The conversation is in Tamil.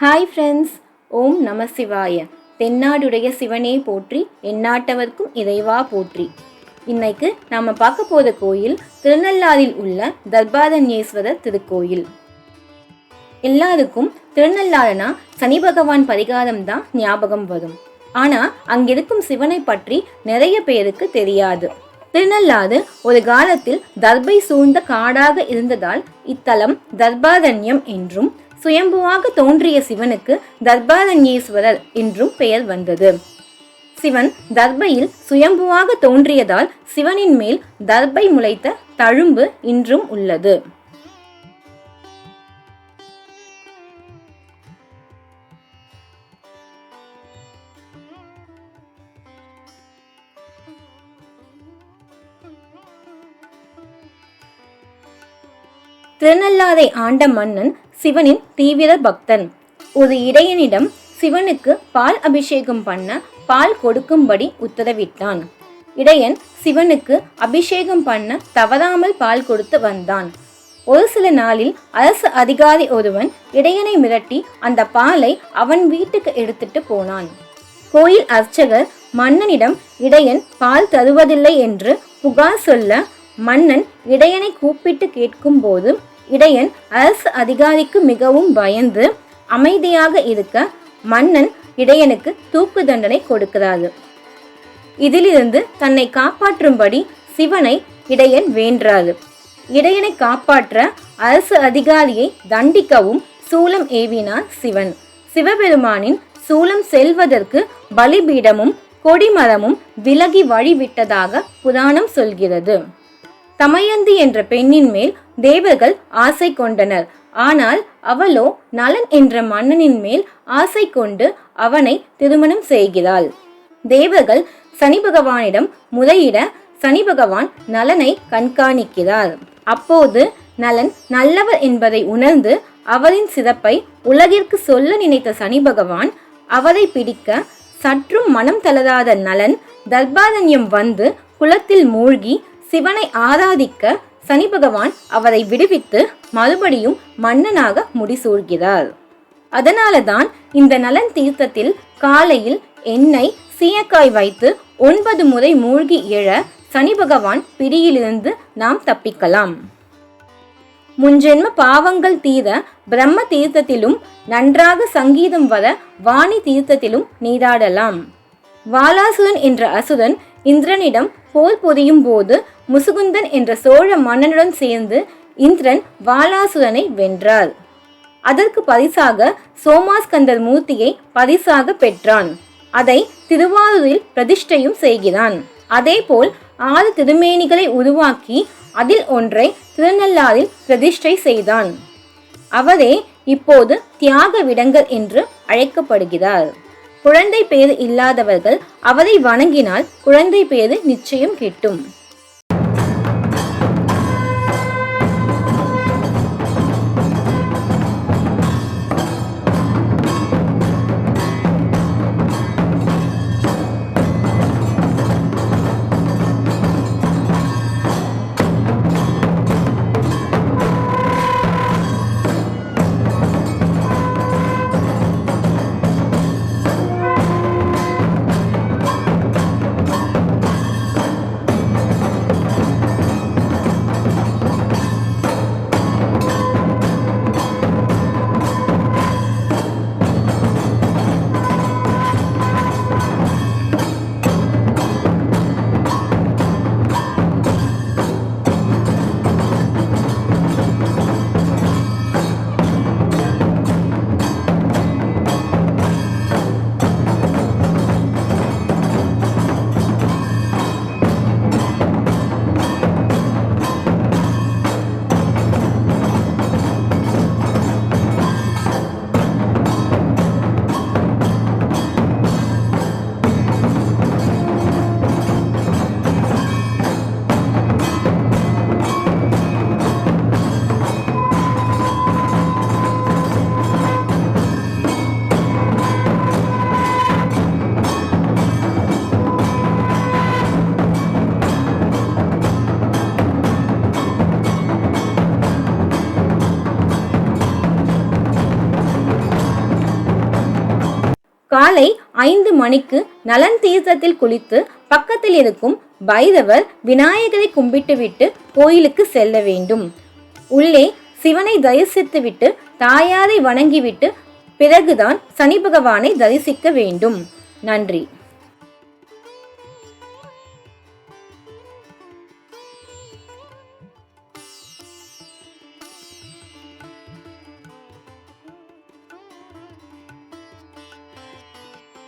ஹாய் ஃப்ரெண்ட்ஸ், ஓம் நம சிவாய. தென்னாடுடைய சிவனே போற்றி, எந்நாட்டவர்க்கும் இறைவா போற்றி. இன்னைக்கு நாம் பார்க்க போகிற கோயில் திருநள்ளாறில் உள்ள தர்பாரண்யேஸ்வரர் திருக்கோயில். எல்லாருக்கும் திருநள்ளாறுனா சனி பகவான் பரிகாரம் தான் ஞாபகம் வரும். ஆனால் அங்கிருக்கும் சிவனை பற்றி நிறைய பேருக்கு தெரியாது. திருநள்ளாறு ஒரு காலத்தில் தர்பை சூழ்ந்த காடாக இருந்ததால் இத்தலம் தர்பாரண்யம் என்றும், சுயம்புவாக தோன்றிய சிவனுக்கு தர்பாரண்யேஸ்வரர் என்றும் பெயர் வந்தது. சிவன் தர்பையில் சுயம்புவாக தோன்றியதால் சிவனின் மேல் தர்பை முளைத்த தழும்பு இன்றும் உள்ளது. திருநள்ளாறை ஆண்ட மன்னன் சிவனின் தீவிர பக்தன். ஒரு இடையனிடம் சிவனுக்கு பால் அபிஷேகம் பண்ண பால் கொடுக்கும்படி உத்தரவிட்டான். இடையன் சிவனுக்கு அபிஷேகம் பண்ண தவறாமல் பால் கொடுத்து வந்தான். ஒரு சில நாளில் அரசு அதிகாரி ஒருவன் இடையனை மிரட்டி அந்த பாலை அவன் வீட்டுக்கு எடுத்துட்டு போனான். கோயில் அர்ச்சகர் மன்னனிடம் இடையன் பால் தருவதில்லை என்று புகார் சொல்ல மன்னன் இடையனை கூப்பிட்டு கேட்கும் போது இடையன் அரசு அதிகாரிக்கு மிகவும் பயந்து அமைதியாக இருக்க மன்னன் இடையனுக்கு தூக்கு தண்டனை கொடுக்கிறார். இதிலிருந்து தன்னை காப்பாற்றும்படி சிவனை இடையன் வேண்டாரு. இடையனை காப்பாற்ற அரசு அதிகாரியை தண்டிக்கவும் சூலம் ஏவினார் சிவன். சிவபெருமானின் சூலம் செல்வதற்கு பலிபீடமும் கொடிமரமும் விலகி வழிவிட்டதாக புராணம் சொல்கிறது. தமயந்தி என்ற பெண்ணின் மேல் தேவர்கள் ஆசை கொண்டனர். ஆனால் அவளோ நலன் என்ற மன்னனின் மேல் ஆசை கொண்டு அவனை திருமணம் செய்கிறாள். தேவர்கள் சனி பகவானிடம் முறையிட சனி பகவான் நலனை கண்காணிக்கிறார். அப்போது நலன் நல்லவர் என்பதை உணர்ந்து அவரின் சிறப்பை உலகிற்கு சொல்ல நினைத்த சனி பகவான் அவரை பிடிக்க சற்றும் மனம் தளராத நலன் தர்பாரண்யம் வந்து குளத்தில் மூழ்கி சிவனை ஆராதிக்க சனி பகவான் அவரை விடுவித்து மறுபடியும் மன்னனாக முடிசூழ்கிறார். அதனாலதான் இந்த நலன் தீர்த்தத்தில் காலையில் எண்ணெய் சீயக்காய் வைத்து 9 முறை மூழ்கி எழ சனி பகவான் பிடியிலிருந்து நாம் தப்பிக்கலாம். முன்ஜென்ம பாவங்கள் தீர பிரம்ம தீர்த்தத்திலும், நன்றாக சங்கீதம் வர வாணி தீர்த்தத்திலும் நீராடலாம். வாலாசுரன் என்ற அசுரன் இந்திரனிடம் போர் புரியும் போது முசுகுந்தன் என்ற சோழ மன்னனுடன் சேர்ந்து இந்திரன் வாலாசுரனை வென்றார். அதற்கு பரிசாக சோமாஸ்கந்தர் மூர்த்தியை பரிசாக பெற்றான். அதை திருவாரூரில் பிரதிஷ்டையும் செய்கிறான். அதேபோல் 6 திருமேனிகளை உருவாக்கி அதில் ஒன்றை திருநள்ளாறில் பிரதிஷ்டை செய்தான். அவரே இப்போது தியாக விடங்கர் என்று அழைக்கப்படுகிறார். குழந்தை பேறு இல்லாதவர்கள் அவரை வணங்கினால் குழந்தை பேறு நிச்சயம் கிட்டும். காலை 5 மணிக்கு நலன் தீர்த்தத்தில் குளித்து பக்கத்தில் இருக்கும் பைரவர் விநாயகரை கும்பிட்டுவிட்டு கோயிலுக்கு செல்ல வேண்டும். உள்ளே சிவனை தரிசித்துவிட்டு தாயாரை வணங்கிவிட்டு பிறகுதான் சனி பகவானை தரிசிக்க வேண்டும். நன்றி.